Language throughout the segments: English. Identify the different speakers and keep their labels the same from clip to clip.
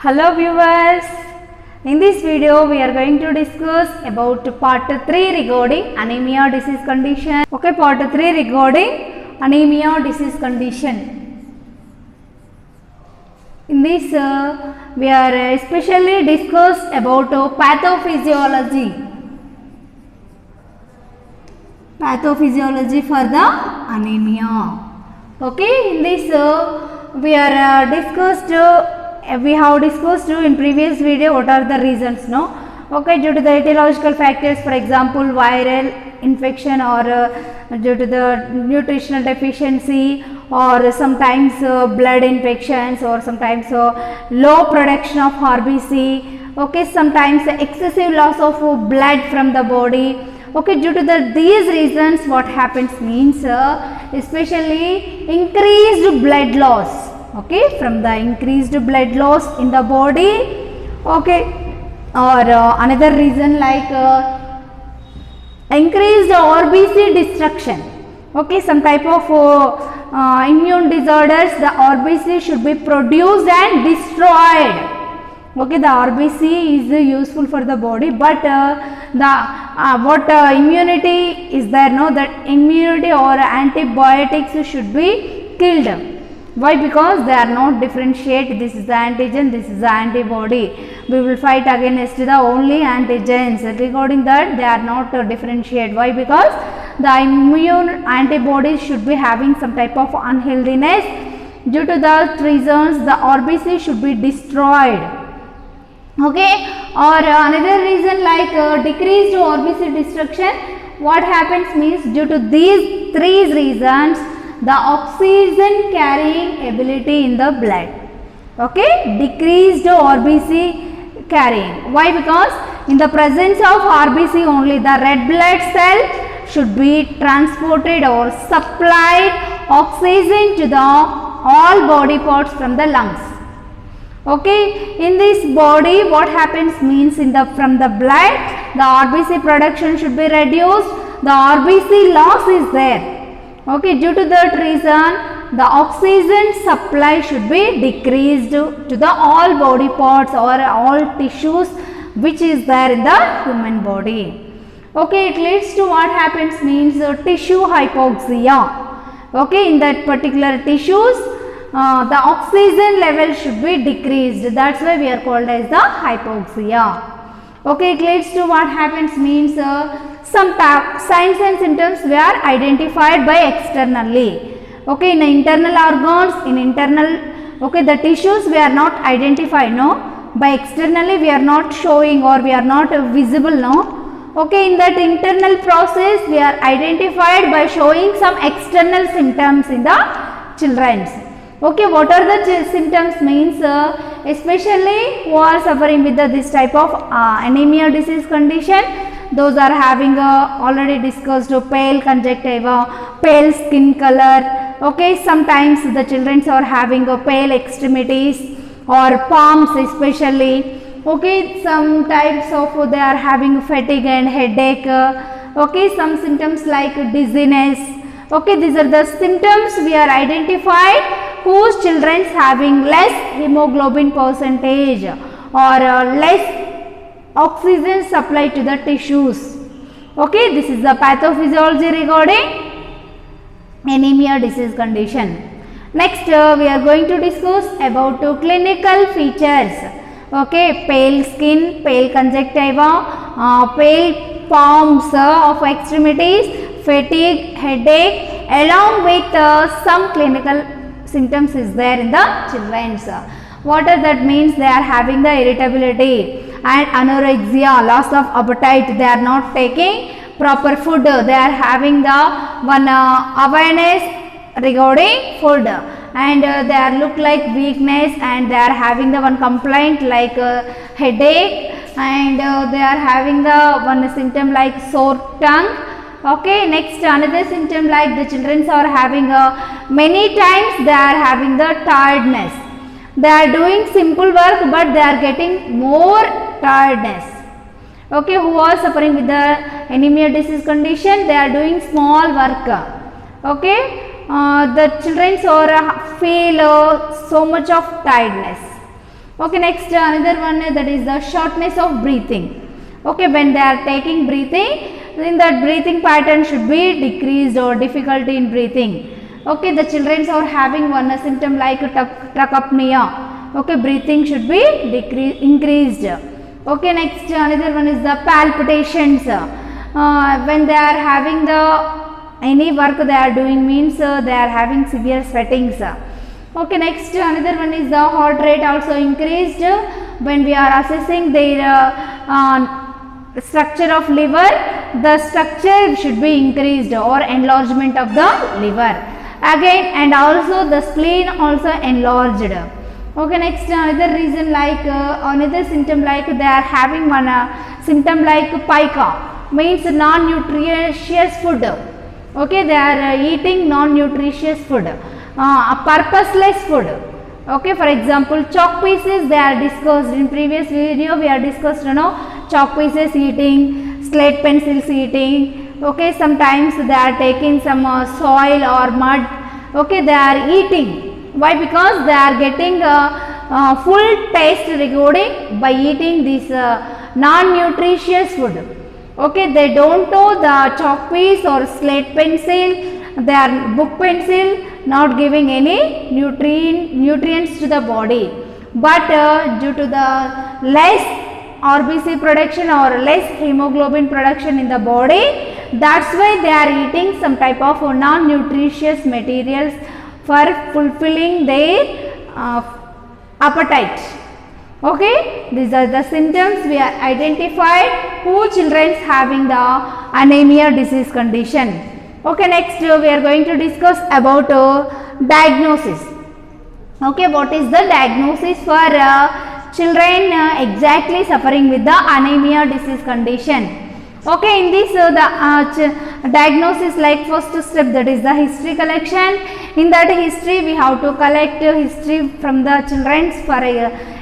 Speaker 1: Hello viewers, in this video we are going to discuss about part 3 regarding anemia disease condition. Okay, part 3 regarding anemia disease condition. In this we are especially discussed about pathophysiology for the anemia. Okay, in this we have discussed in previous video what are the reasons, no? Okay, due to the etiological factors, for example viral infection, or due to the nutritional deficiency, or sometimes blood infections, or sometimes low production of RBC. Okay, sometimes excessive loss of blood from the body. Okay, due to these reasons what happens means especially increased blood loss. Okay, from the increased blood loss in the body. Okay, or another reason like increased RBC destruction. Okay, some type of immune disorders, the RBC should be produced and destroyed. Okay, the RBC is useful for the body, but immunity is there, no? That immunity or antibiotics should be killed. Why? Because they are not differentiate. This is the antigen, this is the antibody. We will fight against the only antigens. Regarding that, they are not differentiate. Why? Because the immune antibodies should be having some type of unhealthiness. Due to that reasons, the RBC should be destroyed. Okay, or another reason like decreased RBC destruction. What happens means, due to these three reasons, the oxygen carrying ability in the blood. Okay, decreased RBC carrying. Why? Because in the presence of RBC only, the red blood cell should be transported or supplied oxygen to the all body parts from the lungs. Okay, in this body what happens means, from the blood the RBC production should be reduced, the RBC loss is there. Okay, due to that reason the oxygen supply should be decreased to the all body parts or all tissues which is there in the human body. Okay, it leads to what happens means tissue hypoxia. Okay, in that particular tissues the oxygen level should be decreased. That's why we are called as the hypoxia. Okay, it leads to what happens means some signs and symptoms were identified by externally. Okay, in internal organs, okay, the tissues we are not identified, no? By externally we are not showing or we are not visible, no? Okay, in that internal process we are identified by showing some external symptoms in the children's. Okay, what are the symptoms means especially who are suffering with this type of anemia disease condition, those are having already discussed pale conjunctiva, pale skin color. Okay, sometimes the children are having pale extremities or palms especially. Okay, some types of they are having fatigue and headache. Okay, some symptoms like dizziness. Okay, these are the symptoms we are identified whose children having less hemoglobin percentage or less oxygen supply to the tissues. Okay, this is the pathophysiology regarding anemia disease condition. Next we are going to discuss about clinical features. Okay, pale skin, pale conjunctiva, pale palms of extremities, fatigue, headache, along with some clinical symptoms is there in the children's. What does that means? They are having the irritability and anorexia, loss of appetite, they are not taking proper food, they are having the one awareness regarding food, and they are look like weakness, and they are having the one complaint like headache, and they are having the one symptom like sore tongue. Okay, next another symptom like the children are having many times they are having the tiredness. They are doing simple work but they are getting more tiredness. Okay, who are suffering with the anemia disease condition, they are doing small work. Okay, the children feel so much of tiredness. Okay, next another one that is the shortness of breathing. Okay, when they are taking breathing, then that breathing pattern should be decreased or difficulty in breathing. Okay, the children are having one symptom like trachopnea. Okay, breathing should be increased. Okay, next another one is the palpitations. When they are having the any work they are doing means they are having severe sweatings. Okay, next another one is the heart rate also increased when we are assessing their structure of liver. The structure should be increased or enlargement of the liver again, and also the spleen also enlarged. Okay, next another reason like another symptom like they are having one symptom like pica, means non-nutritious food. Okay, they are eating non-nutritious food, purposeless food. Okay, for example, chalk pieces they are discussed in previous video. We are discussed, chalk pieces eating, slate pencils eating. Okay, sometimes they are taking some soil or mud. Okay, they are eating. Why? Because they are getting full taste regarding by eating this non-nutritious food. Okay, they don't know the chalk piece or slate pencil, they are book pencil not giving any nutrients to the body, but due to the less RBC production or less hemoglobin production in the body, that's why they are eating some type of non-nutritious materials for fulfilling their appetite. Okay, these are the symptoms we are identified who children having the anemia disease condition. Okay, next we are going to discuss about diagnosis. Okay, what is the diagnosis for children exactly suffering with the anemia disease condition? Okay, in this the diagnosis like first step, that is the history collection. In that history we have to collect history from the children for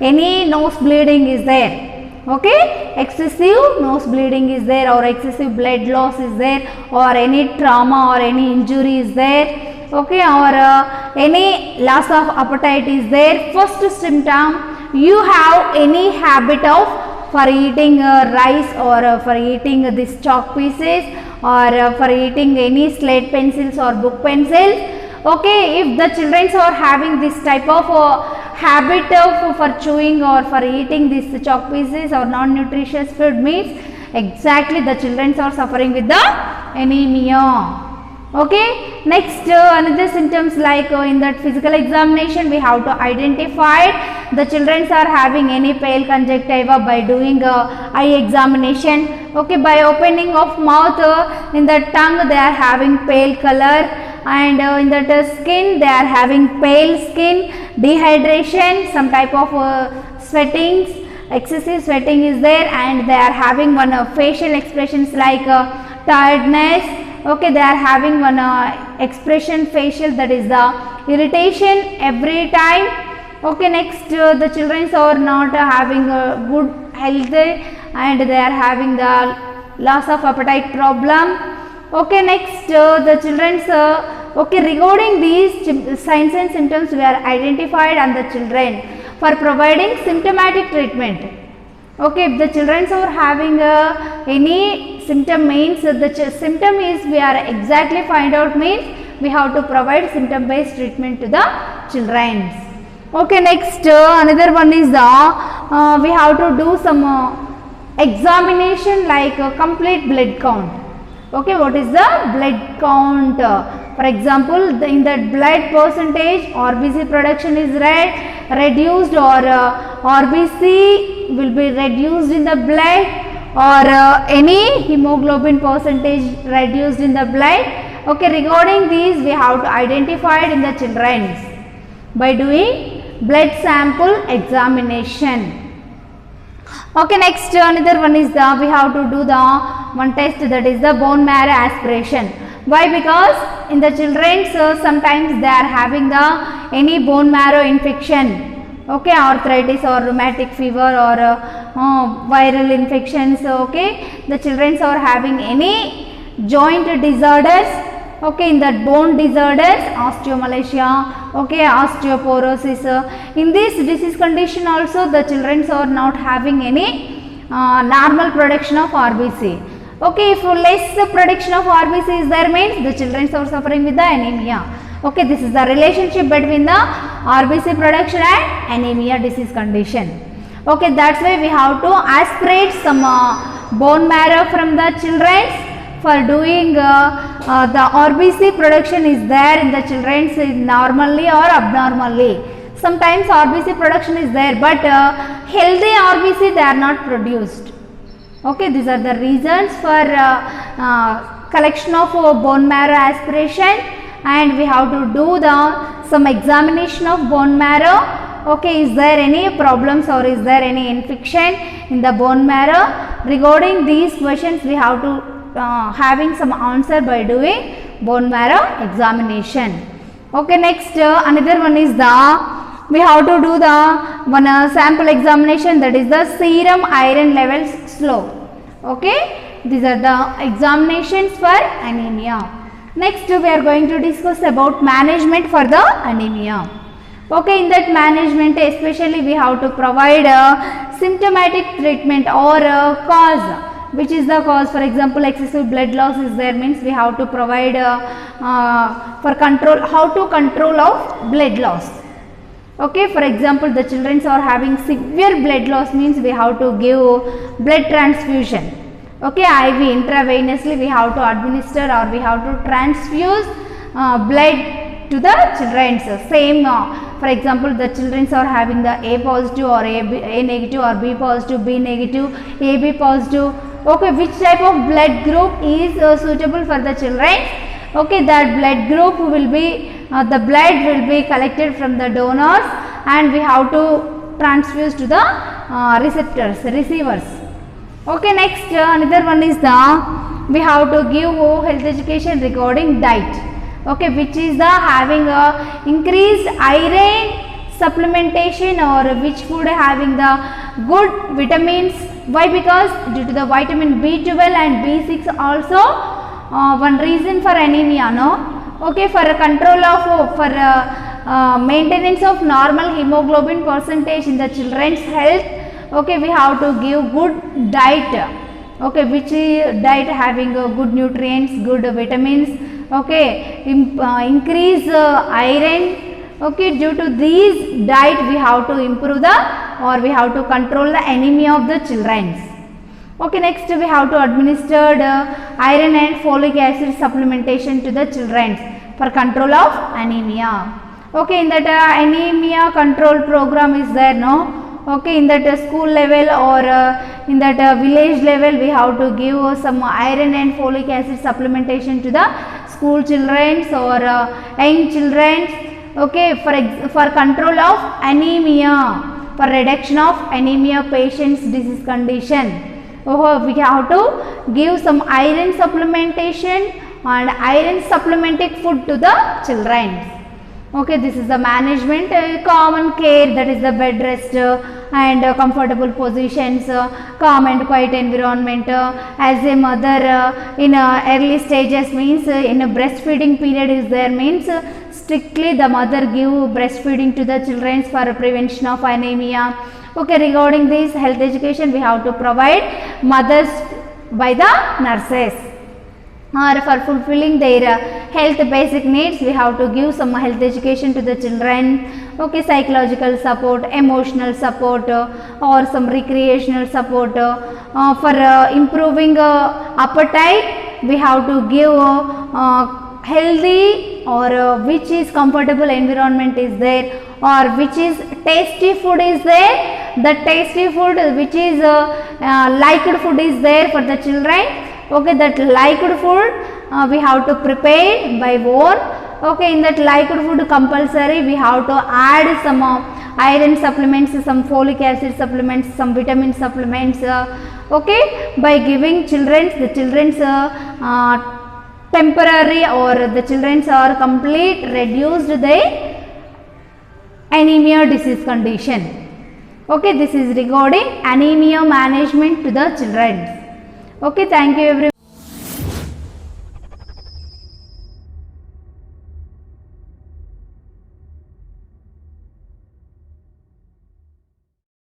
Speaker 1: any nose bleeding is there. Okay, excessive nose bleeding is there or excessive blood loss is there or any trauma or any injury is there. Okay, or any loss of appetite is there. First symptom, you have any habit of for eating rice or for eating this chalk pieces or for eating any slate pencils or book pencils. Okay, if the children are having this type of habit of for chewing or for eating these chalk pieces or non-nutritious food means exactly the children are suffering with the anemia. Okay, next another symptoms like in that physical examination we have to identify the children are having any pale conjunctiva by doing eye examination. Okay, by opening of mouth in the tongue they are having pale color, and in that skin they are having pale skin, dehydration, some type of sweatings, excessive sweating is there, and they are having one facial expressions like tiredness. Okay, they are having one expression facial, that is the irritation every time. Okay, next the children are not having a good health and they are having the loss of appetite problem. Okay, next the children's okay, regarding these signs and symptoms we are identified on the children for providing symptomatic treatment. Okay, if the children are having any symptom means the symptom is we are exactly find out means we have to provide symptom based treatment to the children. Okay, next another one is the we have to do some examination like complete blood count. Okay, what is the blood count? For example, in that blood percentage RBC production is reduced or RBC will be reduced in the blood or any hemoglobin percentage reduced in the blood. Okay, regarding these we have to identify it in the children by doing blood sample examination. Okay, next another one is the we have to do the one test, that is the bone marrow aspiration. Why? Because in the children sometimes they are having the any bone marrow infection. Okay, arthritis or rheumatic fever or viral infections. Okay, the children are having any joint disorders. Okay, in that bone disorders, osteomalacia, okay, osteoporosis. In this disease condition also the children are not having any normal production of RBC. Okay, if less production of RBC is there means the children are suffering with the anemia. Okay, this is the relationship between the RBC production and anemia disease condition. Okay, that's why we have to aspirate some bone marrow from the children for doing the RBC production is there in the children normally or abnormally. Sometimes RBC production is there, but healthy RBC they are not produced. Okay, these are the reasons for collection of bone marrow aspiration, and we have to do some examination of bone marrow. Okay, is there any problems or is there any infection in the bone marrow? Regarding these questions we have to having some answer by doing bone marrow examination. Okay, next another one is we have to do the one sample examination, that is the serum iron levels slope. Okay, these are the examinations for anemia. Next we are going to discuss about management for the anemia. Okay, in that management especially we have to provide symptomatic treatment or cause. Which is the cause? For example, excessive blood loss is there means we have to provide for control, how to control of blood loss. Okay, for example, the children are having severe blood loss means we have to give blood transfusion. Okay, IV intravenously we have to administer or we have to transfuse blood to the children. Same for example, the children are having the A positive or A negative or B positive, B negative, AB positive. Okay, which type of blood group is suitable for the children? Okay, that blood group will be the blood will be collected from the donors and we have to transfuse to the receivers. Okay, next another one is we have to give health education regarding diet. Okay, which is having increased iron supplementation or which food having the good vitamins. Why? Because due to the vitamin B12 and B6 also one reason for anemia, no? Okay, for a control of maintenance of normal hemoglobin percentage in the children's health. Okay, we have to give good diet. Okay, which diet having good nutrients, good vitamins. Okay, increase iron. Okay, due to these diet we have to improve we have to control the anemia of the children. Okay, next we have to administer iron and folic acid supplementation to the children for control of anemia. Okay, in that anemia control program is there, no? Okay, in that school level or in that village level we have to give some iron and folic acid supplementation to the school children or young children. Okay, for control of anemia, for reduction of anemia patients disease condition. We have to give some iron supplementation and iron supplementing food to the children. Okay, this is the management, common care, that is the bed rest and comfortable positions, calm and quiet environment. As a mother in early stages means in a breastfeeding period is there means strictly the mother give breastfeeding to the children for prevention of anemia. Okay, regarding this health education we have to provide mothers by the nurses. Or for fulfilling their health basic needs we have to give some health education to the children. Okay, psychological support, emotional support or some recreational support. For improving appetite we have to give healthy or which is comfortable environment is there or which is tasty food is there. The tasty food which is liked food is there for the children. Okay, that liked food we have to prepare by own. Okay, in that liked food compulsory we have to add some iron supplements, some folic acid supplements, some vitamin supplements. Okay, by giving the children's temporary or the children's are complete reduced their anemia disease condition. Okay, this is regarding anemia management to the children. Okay, thank you everyone.